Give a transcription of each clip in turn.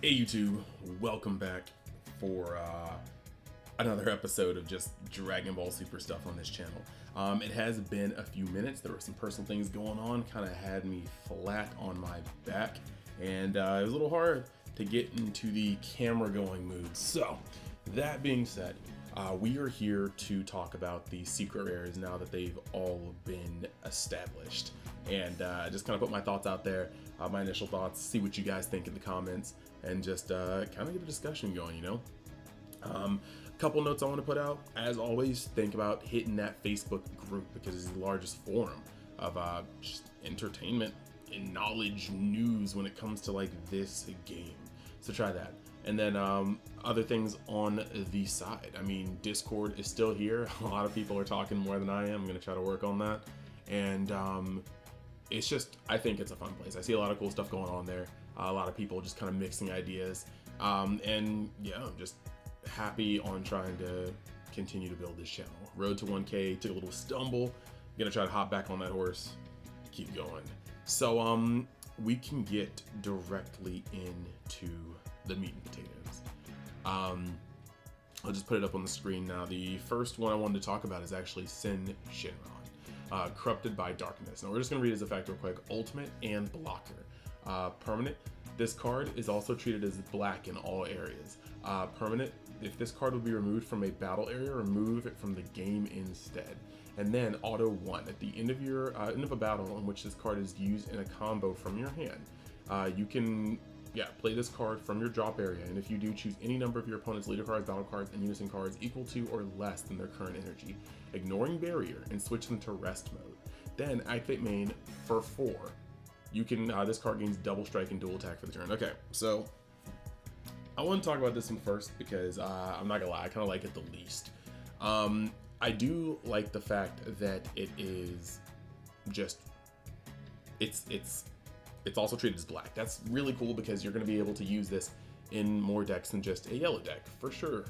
Hey YouTube, welcome back for another episode of just Dragon Ball Super stuff on this channel. It has been a few minutes. There were some personal things going on, kind of had me flat on my back, and it was a little hard to get into the camera going mood. So that being said, we are here to talk about the secret rares now that they've all been established, and just kind of put my thoughts out there, my initial thoughts, see what you guys think in the comments, and just kind of get a discussion going, you know? A couple notes I want to put out. As always, think about hitting that Facebook group because it's the largest forum of just entertainment and knowledge news when it comes to like this game. So try that. And then other things on the side. I mean, Discord is still here. A lot of people are talking more than I am. I'm going to try to work on that. And it's just, I think it's a fun place. I see a lot of cool stuff going on there. A lot of people just kind of mixing ideas. And yeah, I'm just happy on trying to continue to build this channel. Road to 1K, took a little stumble. I'm going to try to hop back on that horse, keep going. So we can get directly into the meat and potatoes. I'll just put it up on the screen now. The first one I wanted to talk about is actually Shinron, Corrupted by Darkness. Now we're just going to read his effect real quick. Ultimate and blocker. Permanent. This card is also treated as black in all areas. Permanent. If this card would be removed from a battle area, remove it from the game instead. And then auto 1 at the end of your end of a battle in which this card is used in a combo from your hand. You can play this card from your drop area, and if you do, choose any number of your opponent's leader cards, battle cards, and unison cards equal to or less than their current energy, ignoring barrier, and switch them to rest mode. Then activate main for 4. You can this card gains double strike and dual attack for the turn. Okay, so I want to talk about this one first because I'm not gonna lie, I kind of like it the least. I do like the fact that it is just it's also treated as black. That's really cool because you're going to be able to use this in more decks than just a yellow deck, for sure.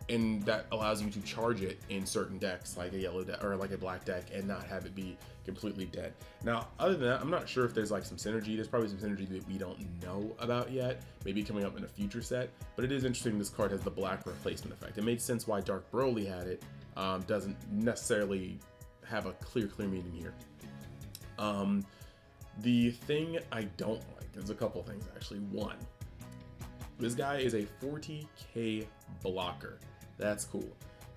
And that allows you to charge it in certain decks like a yellow deck or like a black deck and not have it be completely dead. Now, other than that, I'm not sure if there's like some synergy. There's probably some synergy that we don't know about yet, maybe coming up in a future set, but it is interesting this card has the black replacement effect. It makes sense why Dark Broly had it. Doesn't necessarily have a clear meaning here. The thing I don't like, there's a couple things actually. One, this guy is a 40k blocker. That's cool.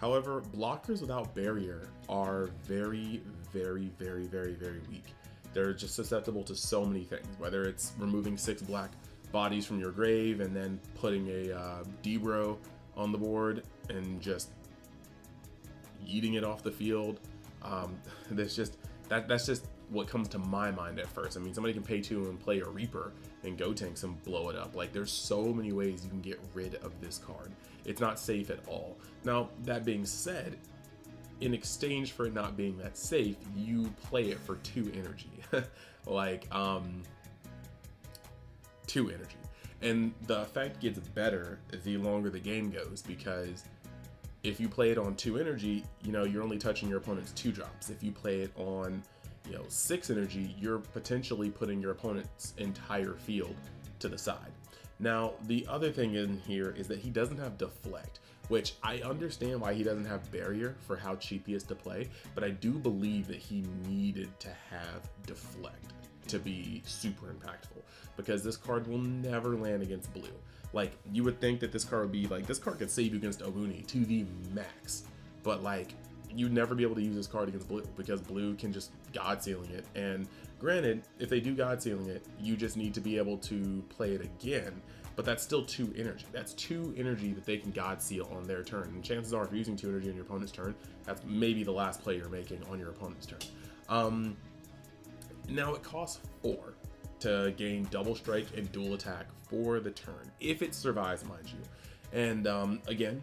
However, blockers without barrier are very weak. They're just susceptible to so many things, whether it's removing 6 black bodies from your grave and then putting a Debro on the board and just yeeting it off the field. That's just what comes to my mind at first. I mean, somebody can pay 2 and play a Reaper and go tanks and blow it up. Like, there's so many ways you can get rid of this card. It's not safe at all. Now, that being said, in exchange for it not being that safe, you play it for 2 energy. Like, 2 energy. And the effect gets better the longer the game goes, because if you play it on 2 energy, you know, you're only touching your opponent's 2 drops. If you play it on 6 energy, you're potentially putting your opponent's entire field to the side. Now, the other thing in here is that he doesn't have deflect, which I understand why he doesn't have barrier for how cheap he is to play, but I do believe that he needed to have deflect to be super impactful, because this card will never land against blue. Like, you would think that this card would be like, this card could save you against Obuni to the max, but like, you'd never be able to use this card against blue because blue can just God Sealing it. And granted, if they do God Sealing it, you just need to be able to play it again, but that's still 2 energy. That's 2 energy that they can God Seal on their turn. And chances are, if you're using 2 energy on your opponent's turn, that's maybe the last play you're making on your opponent's turn. Now it costs 4 to gain double strike and dual attack for the turn, if it survives, mind you. And again,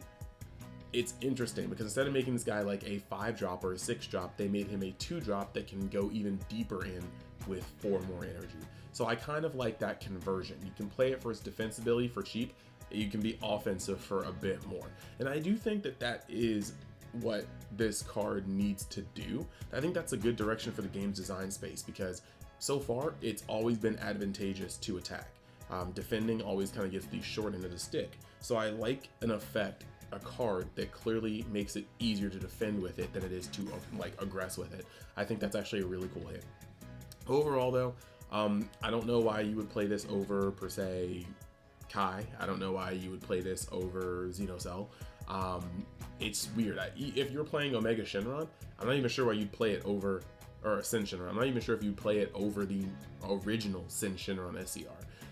it's interesting because instead of making this guy like a 5-drop or a 6-drop, they made him a 2-drop that can go even deeper in with 4 more energy. So I kind of like that conversion. You can play it for its defensibility for cheap. You can be offensive for a bit more. And I do think that that is what this card needs to do. I think that's a good direction for the game's design space, because so far it's always been advantageous to attack. Defending always kind of gets the short end of the stick. So I like an effect, a card that clearly makes it easier to defend with it than it is to like aggress with it. I think that's actually a really cool hit. Overall though, I don't know why you would play this over per se Kai. I don't know why you would play this over Xenocell. It's weird. If you're playing Omega Shinron, I'm not even sure why you'd play it over, or Sin Shinron. I'm not even sure if you'd play it over the original Sin Shinron SCR.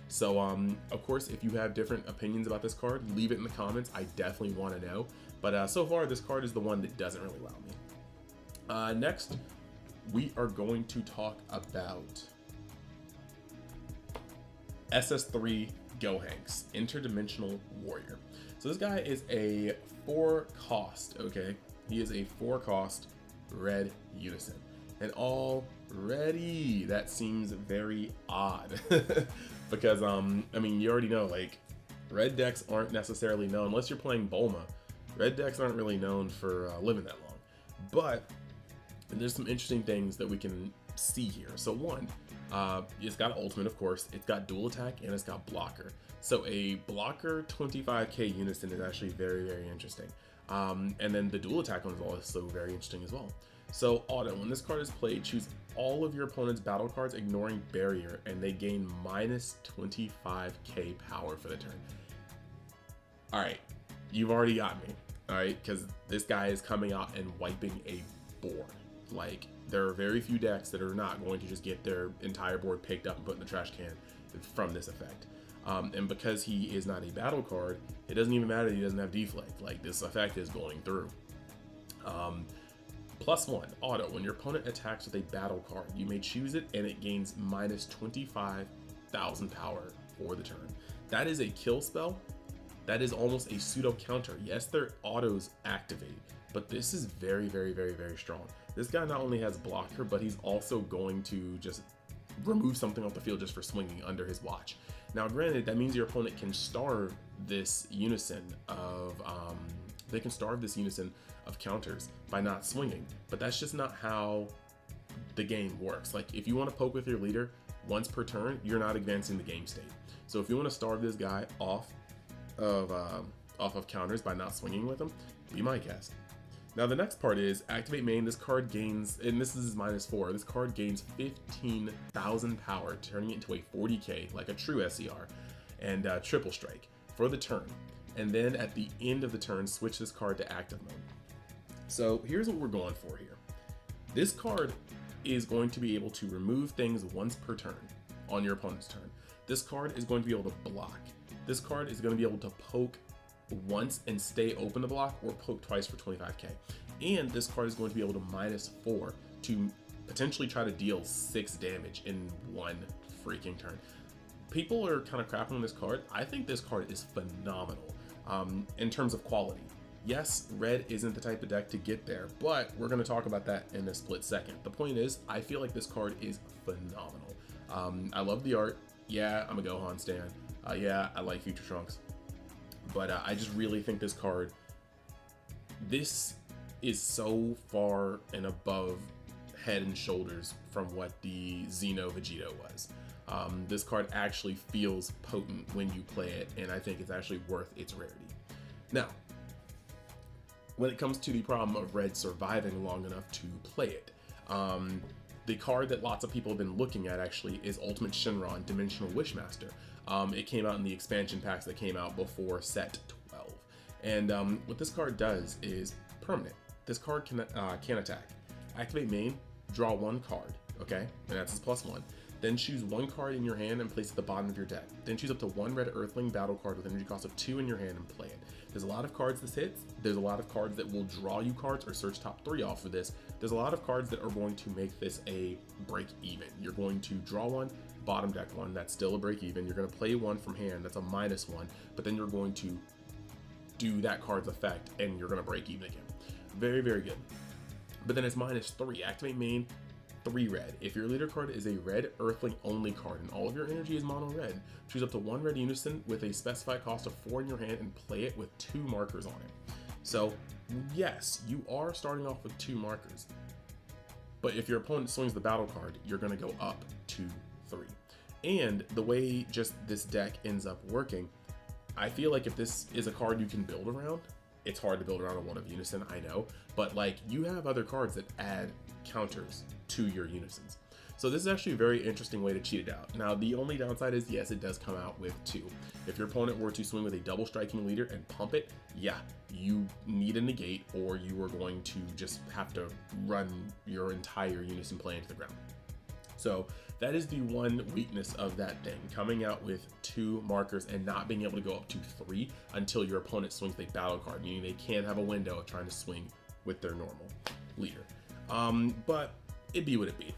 So, of course, if you have different opinions about this card, leave it in the comments. I definitely want to know. But so far, this card is the one that doesn't really wow me. Next, we are going to talk about SS3 Gohanks, Interdimensional Warrior. So this guy is a 4-cost, okay? He is a 4-cost red unison. And already that seems very odd because, I mean, you already know, like, red decks aren't necessarily known, unless you're playing Bulma, red decks aren't really known for living that long. But there's some interesting things that we can see here. So one, it's got ultimate, of course, it's got dual attack, and it's got blocker. So a blocker 25k unison is actually very, very interesting. And then the dual attack one is also very interesting as well. So auto, when this card is played, choose all of your opponent's battle cards ignoring barrier, and they gain minus 25k power for the turn. Alright, you've already got me, alright, because this guy is coming out and wiping a board. Like, there are very few decks that are not going to just get their entire board picked up and put in the trash can from this effect. And because he is not a battle card, it doesn't even matter that he doesn't have deflect. Like, this effect is going through. +1, auto, when your opponent attacks with a battle card, you may choose it and it gains minus 25,000 power for the turn. That is a kill spell. That is almost a pseudo counter. Yes, their autos activate, but this is very, very, very, very strong. This guy not only has blocker, but he's also going to just remove something off the field just for swinging under his watch. Now, granted, that means your opponent can starve this unison of, counters by not swinging, but that's just not how the game works. Like, if you want to poke with your leader once per turn, you're not advancing the game state. So if you want to starve this guy off of counters by not swinging with him, be my guest. Now the next part is activate main. This card gains, and this is -4, this card gains 15,000 power, turning it into a 40k, like a true SCR, and triple strike for the turn. And then at the end of the turn, switch this card to active mode. So here's what we're going for here. This card is going to be able to remove things once per turn on your opponent's turn. This card is going to be able to block. This card is going to be able to poke once and stay open to block, or poke twice for 25k. And this card is going to be able to -4 to potentially try to deal 6 damage in one freaking turn. People are kind of crapping on this card. I think this card is phenomenal in terms of quality. Yes, red isn't the type of deck to get there, but we're going to talk about that in a split second. The point is, I feel like this card is phenomenal. I love the art. Yeah, I'm a Gohan stan. Yeah, I like Future Trunks. But I just really think this card, this is so far and above head and shoulders from what the Xeno Vegito was. This card actually feels potent when you play it, and I think it's actually worth its rarity. Now, when it comes to the problem of red surviving long enough to play it, the card that lots of people have been looking at actually is Ultimate Shinron Dimensional Wishmaster. It came out in the expansion packs that came out before set 12. And what this card does is permanent. This card can attack. Activate main, draw 1 card, okay? And that's his +1. Then choose 1 card in your hand and place it at the bottom of your deck. Then choose up to 1 red Earthling battle card with energy cost of 2 in your hand and play it. There's a lot of cards this hits. There's a lot of cards that will draw you cards or search top 3 off of this. There's a lot of cards that are going to make this a break even. You're going to draw 1, bottom deck 1, that's still a break even. You're going to play 1 from hand, that's a -1, but then you're going to do that card's effect and you're going to break even again. Very, very good. But then it's -3. Activate main, 3 red. If your leader card is a red Earthling only card and all of your energy is mono red, choose up to 1 red unison with a specified cost of 4 in your hand and play it with 2 markers on it. So yes, you are starting off with 2 markers, but if your opponent swings the battle card, you're going to go up to 3. And the way just this deck ends up working, I feel like if this is a card you can build around, it's hard to build around a one of Unison, I know, but like you have other cards that add counters to your Unisons. So this is actually a very interesting way to cheat it out. Now, the only downside is, yes, it does come out with 2. If your opponent were to swing with a double striking leader and pump it, yeah, you need a negate, or you are going to just have to run your entire Unison play into the ground. So that is the one weakness of that thing, coming out with 2 markers and not being able to go up to 3 until your opponent swings a battle card, meaning they can't have a window of trying to swing with their normal leader. But it'd be what it be.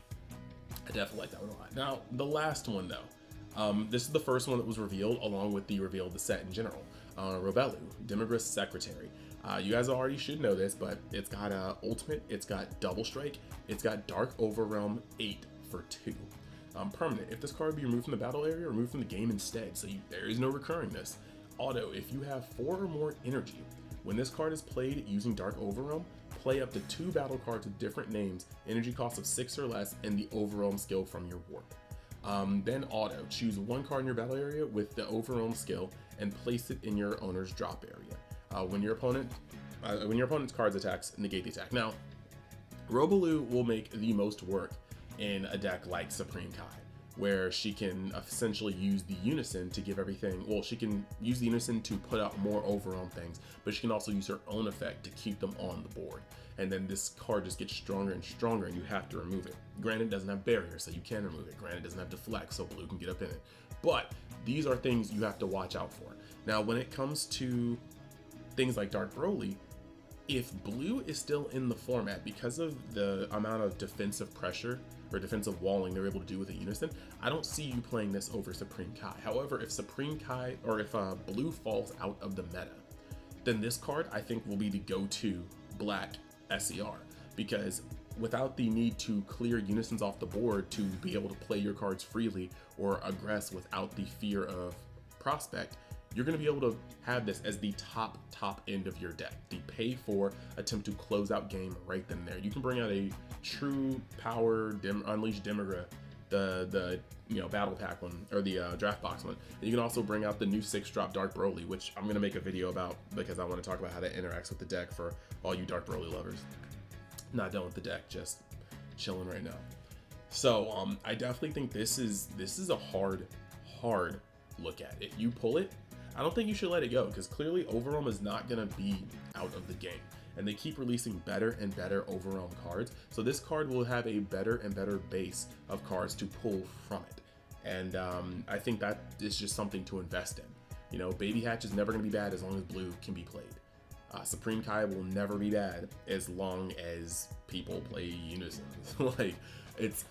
I definitely like that one a lot. Now, the last one though, this is the first one that was revealed along with the reveal of the set in general. Robelu, Demigrus Secretary. You guys already should know this, but it's got ultimate, it's got double strike, it's got Dark Overrealm 8 for 2. Permanent, if this card be removed from the battle area, removed from the game instead, so there is no recurringness. Auto, if you have 4 or more energy, when this card is played using Dark Overrealm, play up to 2 battle cards with different names, energy cost of 6 or less, and the Overrealm skill from your warp. Then auto, choose 1 card in your battle area with the Overrealm skill and place it in your owner's drop area. When your opponent's cards attacks, negate the attack. Now, Robelu will make the most work in a deck like Supreme Kai, where she can essentially use the Unison to give everything, well, she can use the Unison to put out more Overrealm things, but she can also use her own effect to keep them on the board. And then this card just gets stronger and stronger and you have to remove it. Granted, it doesn't have barrier, so you can remove it. Granted, it doesn't have deflect, so blue can get up in it. But these are things you have to watch out for. Now, when it comes to things like Dark Broly, if blue is still in the format, because of the amount of defensive pressure or defensive walling they're able to do with a Unison, I don't see you playing this over Supreme Kai. However, if Supreme Kai, or if blue falls out of the meta, then this card I think will be the go-to black SCR, because without the need to clear Unisons off the board to be able to play your cards freely or aggress without the fear of prospect, you're going to be able to have this as the top end of your deck. The pay for attempt to close out game right then and there. You can bring out a true power Unleash Demigra, the battle pack one, or the draft box one. And you can also bring out the new 6-drop Dark Broly, which I'm going to make a video about because I want to talk about how that interacts with the deck for all you Dark Broly lovers. Not done with the deck, just chilling right now. So I definitely think this is a hard look at. If you pull it, I don't think you should let it go, because clearly Overrealm is not going to be out of the game. And they keep releasing better and better Overrealm cards. So this card will have a better and better base of cards to pull from it. And I think that is just something to invest in. You know, Baby Hatch is never going to be bad as long as blue can be played. Supreme Kai will never be bad as long as people play Unison. Like, it's...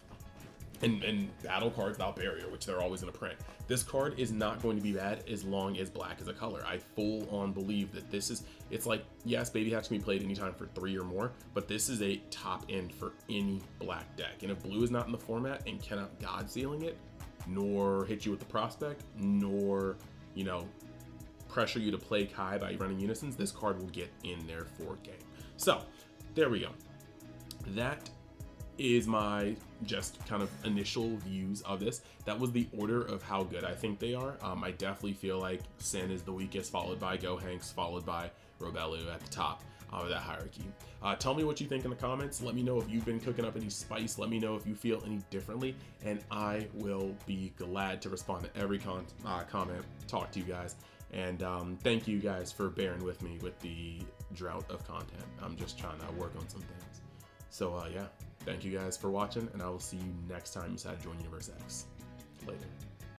And battle cards without barrier, which they're always going to print. This card is not going to be bad as long as black is a color. I full on believe that it's like, yes, Baby Hatch can be played anytime for 3 or more, but this is a top end for any black deck. And if blue is not in the format and cannot God Sealing it, nor hit you with the prospect, nor, pressure you to play Kai by running Unisons, this card will get in there for game. So, there we go. That is my just kind of initial views of this. That was the order of how good I think they are. I definitely feel like Sin is the weakest, followed by Gohanks, followed by Robelu at the top of that hierarchy. Tell me what you think in the comments. Let me know if you've been cooking up any spice. Let me know if you feel any differently, and I will be glad to respond to every comment, talk to you guys, and thank you guys for bearing with me with the drought of content. I'm just trying to work on some things. So yeah. Thank you guys for watching, and I will see you next time inside Join Universe X. Later.